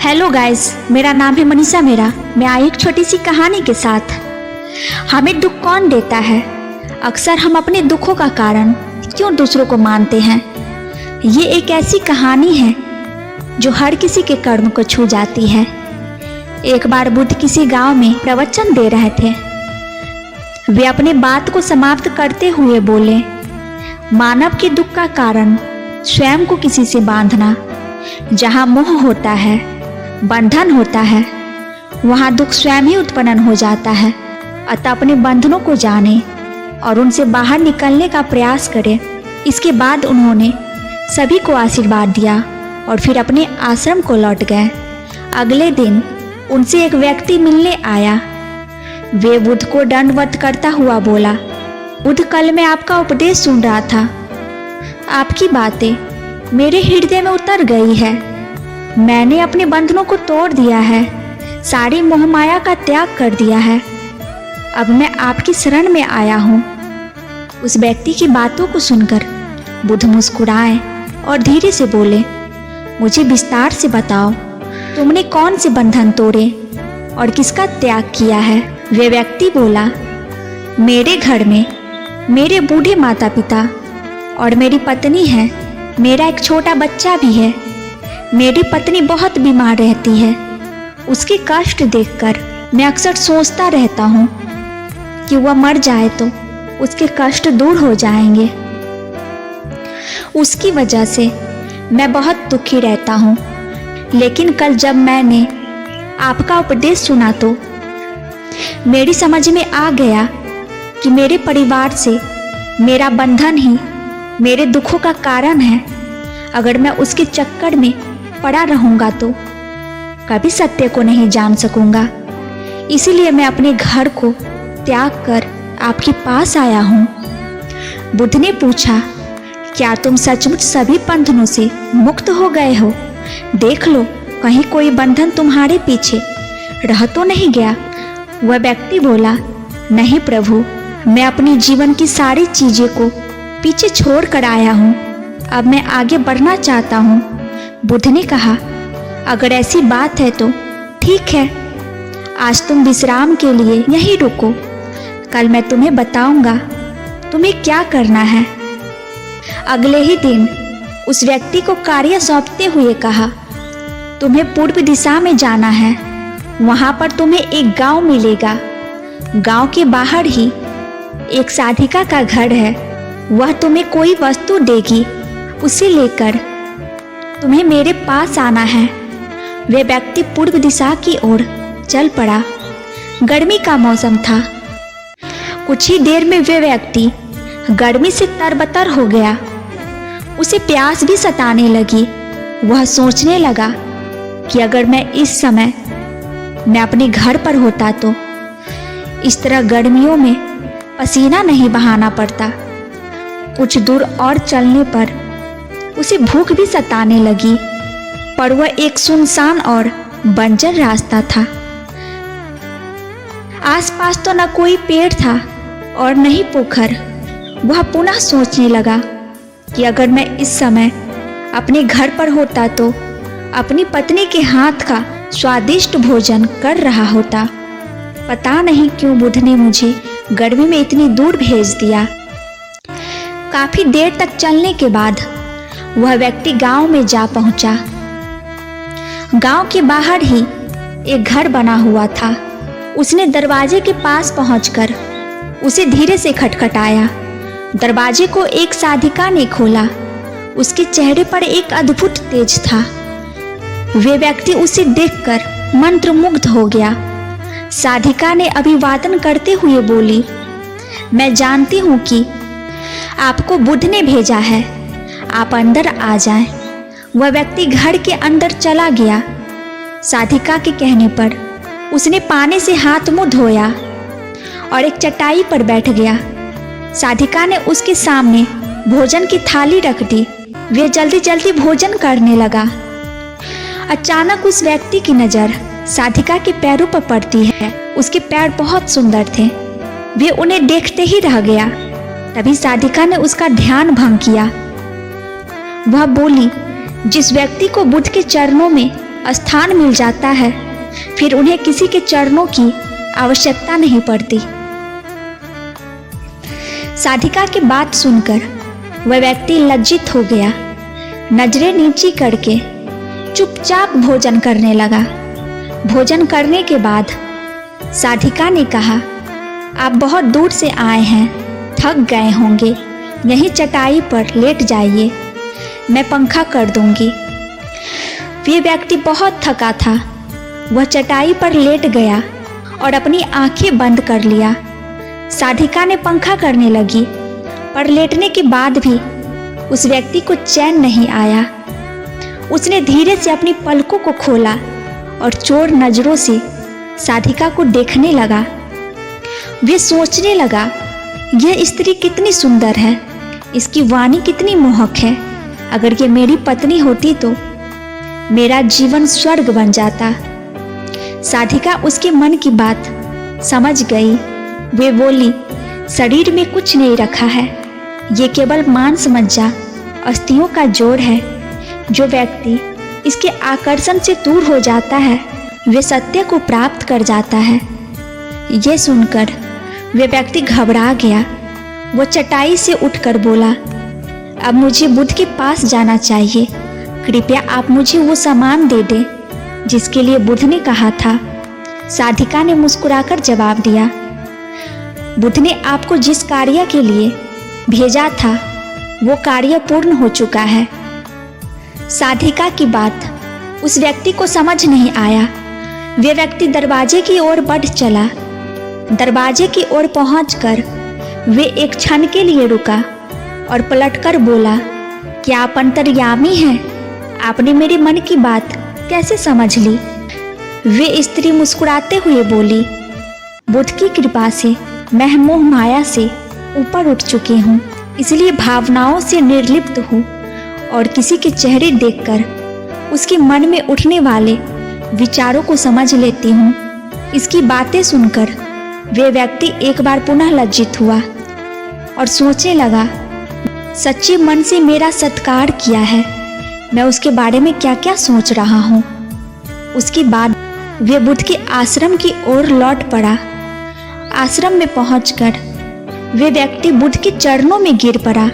Hello guys, मेरा नाम है मनीषा मेरा। मैं आई एक छोटी सी कहानी के साथ। हमें दुख कौन देता है? अक्सर हम अपने दुखों का कारण क्यों दूसरों को मानते हैं? ये एक ऐसी कहानी है जो हर किसी के कर्म को छू जाती है। एक बार बुद्ध किसी गांव में प्रवचन दे रहे थे। वे अपने बात को समाप्त करते हुए बोले, मानव के दुख का कारण स्वयं को किसी से बांधना। जहाँ मोह होता है, बंधन होता है, वहाँ दुख स्वयं ही उत्पन्न हो जाता है। अतः अपने बंधनों को जाने और उनसे बाहर निकलने का प्रयास करें। इसके बाद उन्होंने सभी को आशीर्वाद दिया और फिर अपने आश्रम को लौट गए। अगले दिन उनसे एक व्यक्ति मिलने आया। वे बुद्ध को दंडवत करता हुआ बोला, बुद्ध, कल मैं आपका उपदेश सुन रहा था। आपकी बातें मेरे हृदय में उतर गई है। मैंने अपने बंधनों को तोड़ दिया है, सारी मोहमाया का त्याग कर दिया है। अब मैं आपकी शरण में आया हूँ। उस व्यक्ति की बातों को सुनकर बुद्ध मुस्कुराए और धीरे से बोले, मुझे विस्तार से बताओ, तुमने कौन से बंधन तोड़े और किसका त्याग किया है? वे व्यक्ति बोला, मेरे घर में मेरे बूढ़े माता पिता और मेरी पत्नी है। मेरा एक छोटा बच्चा भी है। मेरी पत्नी बहुत बीमार रहती है। उसके कष्ट देखकर मैं अक्सर सोचता रहता हूँ कि वह मर जाए तो उसके कष्ट दूर हो जाएंगे। उसकी वजह से मैं बहुत दुखी रहता हूँ। लेकिन कल जब मैंने आपका उपदेश सुना तो मेरी समझ में आ गया कि मेरे परिवार से मेरा बंधन ही मेरे दुखों का कारण है। अगर मैं उसके चक्कर में पड़ा रहूँगा तो कभी सत्य को नहीं जान सकूँगा। इसीलिए मैं अपने घर को त्याग कर आपके पास आया हूँ। बुद्ध ने पूछा, क्या तुम सचमुच सभी बंधनों से मुक्त हो गए हो? देख लो, कहीं कोई बंधन तुम्हारे पीछे रह तो नहीं गया? वह व्यक्ति बोला, नहीं प्रभु, मैं अपनी जीवन की सारी चीज़ें को पीछे छोड़ कर आया हूँ। अब मैं आगे बढ़ना चाहता हूँ। बुद्ध ने कहा, अगर ऐसी बात है तो ठीक है, आज तुम विश्राम के लिए यहीं रुको। कल मैं तुम्हें बताऊंगा तुम्हें क्या करना है। अगले ही दिन उस व्यक्ति को कार्य सौंपते हुए कहा, तुम्हें पूर्व दिशा में जाना है। वहाँ पर तुम्हें एक गांव मिलेगा। गांव के बाहर ही एक साधिका का घर है। वह तुम्हें कोई वस्तु देगी, उसे लेकर तुम्हें मेरे पास आना है। वे व्यक्ति पूर्व दिशा की ओर चल पड़ा। गर्मी का मौसम था। कुछ ही देर में वे व्यक्ति गर्मी से तरबतर हो गया। उसे प्यास भी सताने लगी। वह सोचने लगा कि अगर मैं इस समय मैं अपने घर पर होता तो इस तरह गर्मियों में पसीना नहीं बहाना पड़ता। कुछ दूर और चलने पर उसे भूख भी सताने लगी, पर वह एक सुनसान और बंजर रास्ता था। आसपास तो न कोई पेड़ था और न ही पोखर। वह पुनः सोचने लगा कि अगर मैं इस समय अपने घर पर होता तो अपनी पत्नी के हाथ का स्वादिष्ट भोजन कर रहा होता। पता नहीं क्यों बुद्ध ने मुझे गर्मी में इतनी दूर भेज दिया। काफी देर तक चलने के बाद वह व्यक्ति गांव में जा पहुंचा। गांव के बाहर ही एक घर बना हुआ था। उसने दरवाजे के पास पहुंचकर उसे धीरे से खटखटाया। दरवाजे को एक साधिका ने खोला। उसके चेहरे पर एक अद्भुत तेज था। वे व्यक्ति उसे देखकर मंत्रमुग्ध हो गया। साधिका ने अभिवादन करते हुए बोली, मैं जानती हूँ कि आपको बुद्ध ने भेजा है, आप अंदर आ जाएं। वह व्यक्ति घर के अंदर चला गया। साधिका के कहने पर उसने पानी से हाथ मुंह धोया और एक चटाई पर बैठ गया। साधिका ने उसके सामने भोजन की थाली रख दी। वह जल्दी जल्दी भोजन करने लगा। अचानक उस व्यक्ति की नज़र साधिका के पैरों पर पड़ती है। उसके पैर बहुत सुंदर थे। वे उन्हें देखते ही रह गया। तभी साधिका ने उसका ध्यान भंग किया। वह बोली, जिस व्यक्ति को बुद्ध के चरणों में स्थान मिल जाता है, फिर उन्हें किसी के चरणों की आवश्यकता नहीं पड़ती। साधिका की बात सुनकर वह व्यक्ति लज्जित हो गया। नजरें नीची करके चुपचाप भोजन करने लगा। भोजन करने के बाद साधिका ने कहा, आप बहुत दूर से आए हैं, थक गए होंगे, यहीं चटाई पर लेट जाइए, मैं पंखा कर दूंगी। वे व्यक्ति बहुत थका था। वह चटाई पर लेट गया और अपनी आंखें बंद कर लिया। साधिका ने पंखा करने लगी, पर लेटने के बाद भी उस व्यक्ति को चैन नहीं आया। उसने धीरे से अपनी पलकों को खोला और चोर नजरों से साधिका को देखने लगा। वे सोचने लगा, यह स्त्री कितनी सुंदर है, इसकी वाणी कितनी मोहक है। अगर ये मेरी पत्नी होती तो मेरा जीवन स्वर्ग बन जाता। साधिका उसके मन की बात समझ गई। वे बोली, शरीर में कुछ नहीं रखा है, ये केवल मांस मज्जा अस्थियों का जोड़ है। जो व्यक्ति इसके आकर्षण से दूर हो जाता है, वे सत्य को प्राप्त कर जाता है। ये सुनकर वे व्यक्ति घबरा गया। वो चटाई से उठकर बोला, अब मुझे बुद्ध के पास जाना चाहिए। कृपया आप मुझे वो सामान दे दें जिसके लिए बुद्ध ने कहा था। साधिका ने मुस्कुराकर जवाब दिया, बुद्ध ने आपको जिस कार्य के लिए भेजा था वो कार्य पूर्ण हो चुका है। साधिका की बात उस व्यक्ति को समझ नहीं आया। वे व्यक्ति दरवाजे की ओर बढ़ चला। दरवाजे की ओर पहुंचकर वे एक क्षण के लिए रुका और पलटकर बोला, क्या आप अंतर्यामी हैं? आपने मेरे मन की बात कैसे समझ ली? वे स्त्री मुस्कुराते हुए बोली, बुद्ध की कृपा से मैं मोह माया से ऊपर उठ चुकी हूँ, इसलिए भावनाओं से निर्लिप्त हूँ और किसी के चेहरे देखकर उसके मन में उठने वाले विचारों को समझ लेती हूँ। इसकी बातें सुनकर वे व्यक्ति एक बार पुनः लज्जित हुआ और सोचने लगा, सच्चे मन से मेरा सत्कार किया है, मैं उसके बारे में क्या क्या सोच रहा हूँ। उसके बाद वे बुद्ध के आश्रम की ओर लौट पड़ा। आश्रम में पहुंचकर वे व्यक्ति बुद्ध के चरणों में गिर पड़ा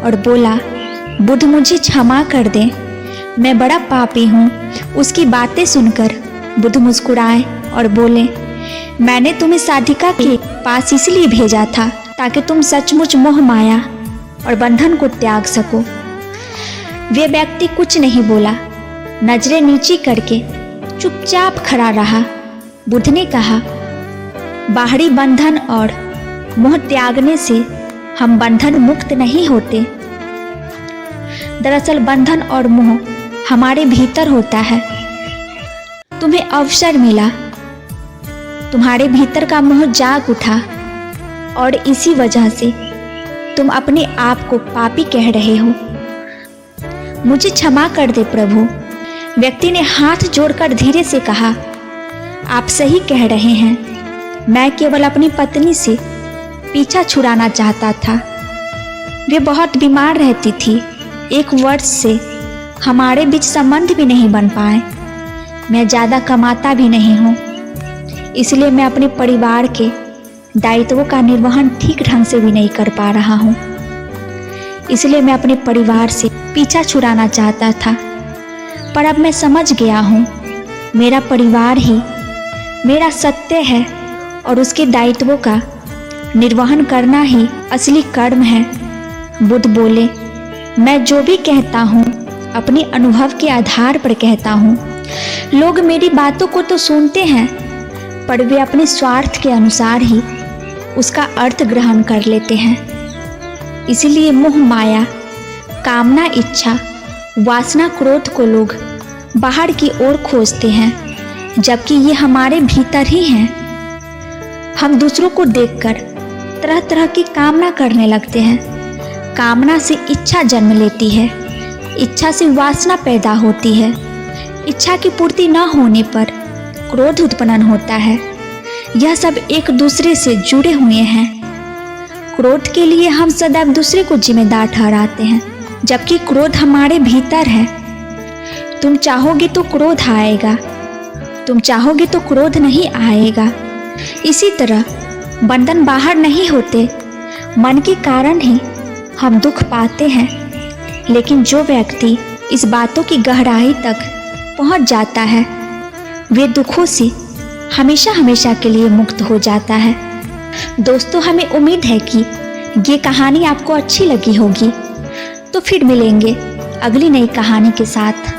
और बोला, बुद्ध मुझे क्षमा कर दें, मैं बड़ा पापी हूँ। उसकी बातें सुनकर बुद्ध मुस्कुराए और बोले, मैंने तुम्हें साधिका के पास इसलिए भेजा था ताकि तुम सचमुच मोह माया और बंधन को त्याग सको। वे व्यक्ति कुछ नहीं बोला, नजरें नीची करके चुपचाप खड़ा रहा। बुद्ध ने कहा, बाहरी बंधन और मोह त्यागने से हम बंधन मुक्त नहीं होते। दरअसल बंधन और मोह हमारे भीतर होता है। तुम्हें अवसर मिला, तुम्हारे भीतर का मोह जाग उठा और इसी वजह से तुम अपने आप को पापी कह रहे हो। मुझे क्षमा कर दे प्रभु। व्यक्ति ने हाथ जोड़कर धीरे से कहा, आप सही कह रहे हैं, मैं केवल अपनी पत्नी से पीछा छुड़ाना चाहता था। वे बहुत बीमार रहती थी, 1 वर्ष से हमारे बीच संबंध भी नहीं बन पाए। मैं ज़्यादा कमाता भी नहीं हूँ, इसलिए मैं अपने परिवार के दायित्वों का निर्वहन ठीक ढंग से भी नहीं कर पा रहा हूँ। इसलिए मैं अपने परिवार से पीछा छुड़ाना चाहता था, पर अब मैं समझ गया हूँ, मेरा परिवार ही मेरा सत्य है और उसके दायित्वों का निर्वहन करना ही असली कर्म है। बुद्ध बोले, मैं जो भी कहता हूँ अपने अनुभव के आधार पर कहता हूँ। लोग मेरी बातों को तो सुनते हैं, पर वे अपने स्वार्थ के अनुसार ही उसका अर्थ ग्रहण कर लेते हैं। इसलिए मोह माया, कामना, इच्छा, वासना, क्रोध को लोग बाहर की ओर खोजते हैं, जबकि ये हमारे भीतर ही हैं। हम दूसरों को देखकर तरह तरह की कामना करने लगते हैं। कामना से इच्छा जन्म लेती है, इच्छा से वासना पैदा होती है, इच्छा की पूर्ति न होने पर क्रोध उत्पन्न होता है। यह सब एक दूसरे से जुड़े हुए हैं। क्रोध के लिए हम सदैव दूसरे को जिम्मेदार ठहराते हैं, जबकि क्रोध हमारे भीतर है। तुम चाहोगे तो क्रोध आएगा, तुम चाहोगे तो क्रोध नहीं आएगा। इसी तरह बंधन बाहर नहीं होते, मन के कारण ही हम दुख पाते हैं। लेकिन जो व्यक्ति इस बातों की गहराई तक पहुंच जाता है, वे दुखों से हमेशा हमेशा के लिए मुक्त हो जाता है। दोस्तों, हमें उम्मीद है कि ये कहानी आपको अच्छी लगी होगी। तो फिर मिलेंगे अगली नई कहानी के साथ।